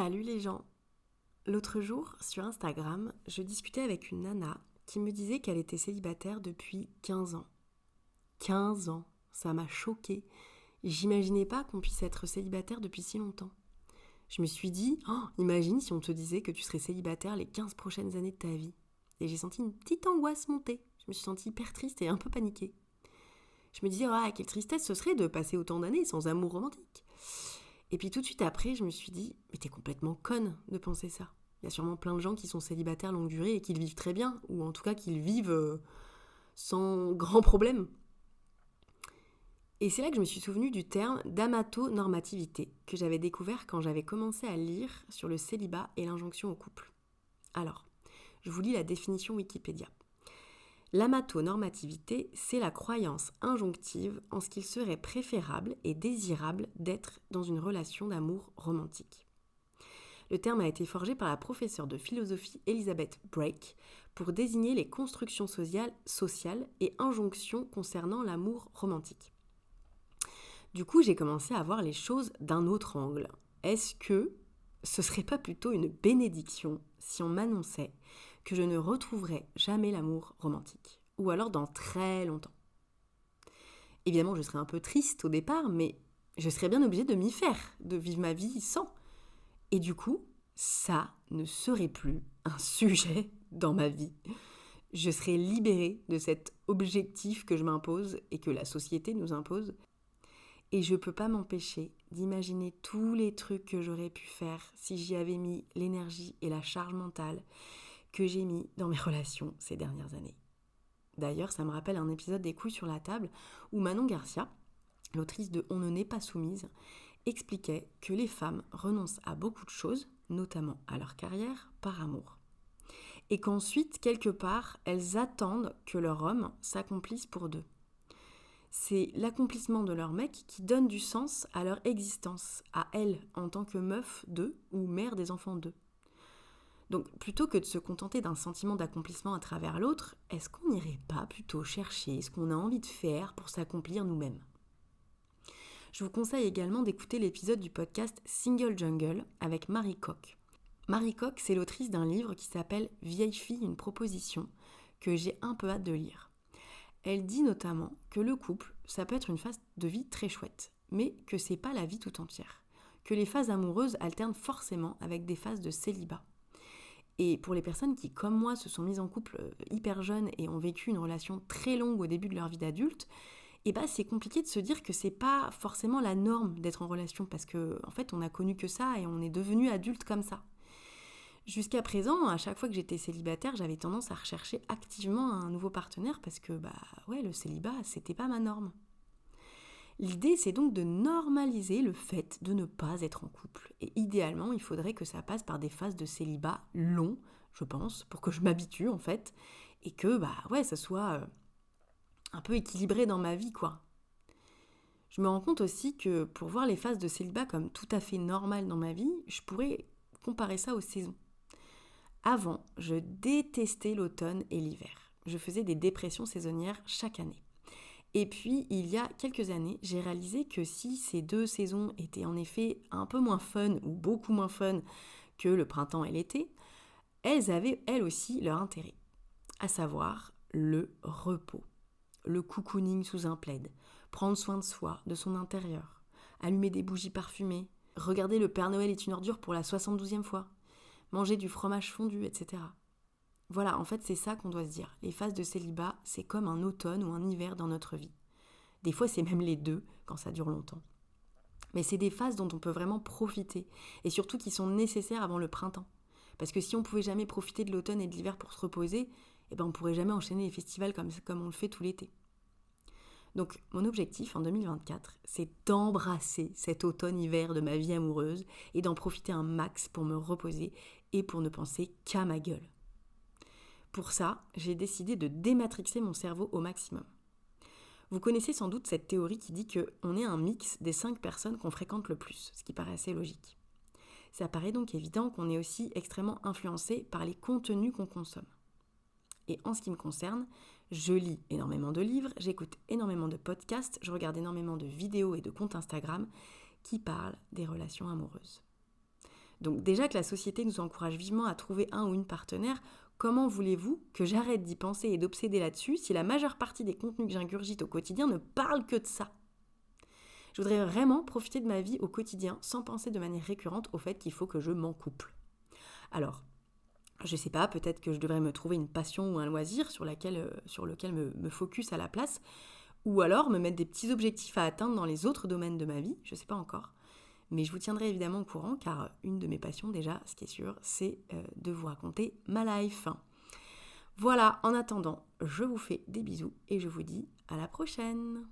Salut les gens. L'autre jour, sur Instagram, je discutais avec une nana qui me disait qu'elle était célibataire depuis 15 ans. 15 ans, ça m'a choquée. J'imaginais pas qu'on puisse être célibataire depuis si longtemps. Je me suis dit, imagine si on te disait que tu serais célibataire les 15 prochaines années de ta vie. Et j'ai senti une petite angoisse monter. Je me suis sentie hyper triste et un peu paniquée. Je me disais, quelle tristesse ce serait de passer autant d'années sans amour romantique. Et puis tout de suite après, je me suis dit, mais t'es complètement conne de penser ça. Il y a sûrement plein de gens qui sont célibataires longue durée et qui le vivent très bien, ou en tout cas qui le vivent sans grand problème. Et c'est là que je me suis souvenue du terme d'amatonormativité, que j'avais découvert quand j'avais commencé à lire sur le célibat et l'injonction au couple. Alors, je vous lis la définition Wikipédia. L'amatonormativité, c'est la croyance injonctive en ce qu'il serait préférable et désirable d'être dans une relation d'amour romantique. Le terme a été forgé par la professeure de philosophie Elizabeth Brake pour désigner les constructions sociales et injonctions concernant l'amour romantique. Du coup, j'ai commencé à voir les choses d'un autre angle. Est-ce que ce serait pas plutôt une bénédiction si on m'annonçait que je ne retrouverais jamais l'amour romantique, ou alors dans très longtemps? Évidemment, je serais un peu triste au départ, mais je serais bien obligée de m'y faire, de vivre ma vie sans. Et du coup, ça ne serait plus un sujet dans ma vie. Je serais libérée de cet objectif que je m'impose et que la société nous impose. Et je ne peux pas m'empêcher d'imaginer tous les trucs que j'aurais pu faire si j'y avais mis l'énergie et la charge mentale que j'ai mis dans mes relations ces dernières années. D'ailleurs, ça me rappelle un épisode des Couilles sur la table où Manon Garcia, l'autrice de On ne n'est pas soumise, expliquait que les femmes renoncent à beaucoup de choses, notamment à leur carrière, par amour. Et qu'ensuite, quelque part, elles attendent que leur homme s'accomplisse pour d'eux. C'est l'accomplissement de leur mec qui donne du sens à leur existence, à elles, en tant que meuf d'eux ou mère des enfants d'eux. Donc, plutôt que de se contenter d'un sentiment d'accomplissement à travers l'autre, est-ce qu'on n'irait pas plutôt chercher ce qu'on a envie de faire pour s'accomplir nous-mêmes ? Je vous conseille également d'écouter l'épisode du podcast Single Jungle avec Marie Coq. Marie Coq, c'est l'autrice d'un livre qui s'appelle « Vieille fille, une proposition » que j'ai un peu hâte de lire. Elle dit notamment que le couple, ça peut être une phase de vie très chouette, mais que c'est pas la vie tout entière. Que les phases amoureuses alternent forcément avec des phases de célibat. Et pour les personnes qui, comme moi, se sont mises en couple hyper jeunes et ont vécu une relation très longue au début de leur vie d'adulte, c'est compliqué de se dire que c'est pas forcément la norme d'être en relation parce que en fait on a connu que ça et on est devenu adulte comme ça. Jusqu'à présent, à chaque fois que j'étais célibataire, j'avais tendance à rechercher activement un nouveau partenaire parce que le célibat, c'était pas ma norme. L'idée, c'est donc de normaliser le fait de ne pas être en couple. Et idéalement, il faudrait que ça passe par des phases de célibat longs, je pense, pour que je m'habitue en fait, et que ça soit un peu équilibré dans ma vie, quoi. Je me rends compte aussi que pour voir les phases de célibat comme tout à fait normales dans ma vie, je pourrais comparer ça aux saisons. Avant, je détestais l'automne et l'hiver. Je faisais des dépressions saisonnières chaque année. Et puis, il y a quelques années, j'ai réalisé que si ces deux saisons étaient en effet un peu moins fun ou beaucoup moins fun que le printemps et l'été, elles avaient elles aussi leur intérêt, à savoir le repos, le cocooning sous un plaid, prendre soin de soi, de son intérieur, allumer des bougies parfumées, regarder Le Père Noël est une ordure pour la 72e fois, manger du fromage fondu, etc. Voilà, en fait, c'est ça qu'on doit se dire. Les phases de célibat, c'est comme un automne ou un hiver dans notre vie. Des fois, c'est même les deux, quand ça dure longtemps. Mais c'est des phases dont on peut vraiment profiter, et surtout qui sont nécessaires avant le printemps. Parce que si on pouvait jamais profiter de l'automne et de l'hiver pour se reposer, on pourrait jamais enchaîner les festivals comme on le fait tout l'été. Donc, mon objectif en 2024, c'est d'embrasser cet automne-hiver de ma vie amoureuse et d'en profiter un max pour me reposer et pour ne penser qu'à ma gueule. Pour ça, j'ai décidé de dématrixer mon cerveau au maximum. Vous connaissez sans doute cette théorie qui dit qu'on est un mix des 5 personnes qu'on fréquente le plus, ce qui paraît assez logique. Ça paraît donc évident qu'on est aussi extrêmement influencé par les contenus qu'on consomme. Et en ce qui me concerne, je lis énormément de livres, j'écoute énormément de podcasts, je regarde énormément de vidéos et de comptes Instagram qui parlent des relations amoureuses. Donc déjà que la société nous encourage vivement à trouver un ou une partenaire, comment voulez-vous que j'arrête d'y penser et d'obséder là-dessus si la majeure partie des contenus que j'ingurgite au quotidien ne parlent que de ça ? Je voudrais vraiment profiter de ma vie au quotidien sans penser de manière récurrente au fait qu'il faut que je m'en couple. Alors, je sais pas, peut-être que je devrais me trouver une passion ou un loisir sur lequel me focus à la place, ou alors me mettre des petits objectifs à atteindre dans les autres domaines de ma vie, je sais pas encore. Mais je vous tiendrai évidemment au courant, car une de mes passions déjà, ce qui est sûr, c'est de vous raconter ma life. Voilà, en attendant, je vous fais des bisous et je vous dis à la prochaine.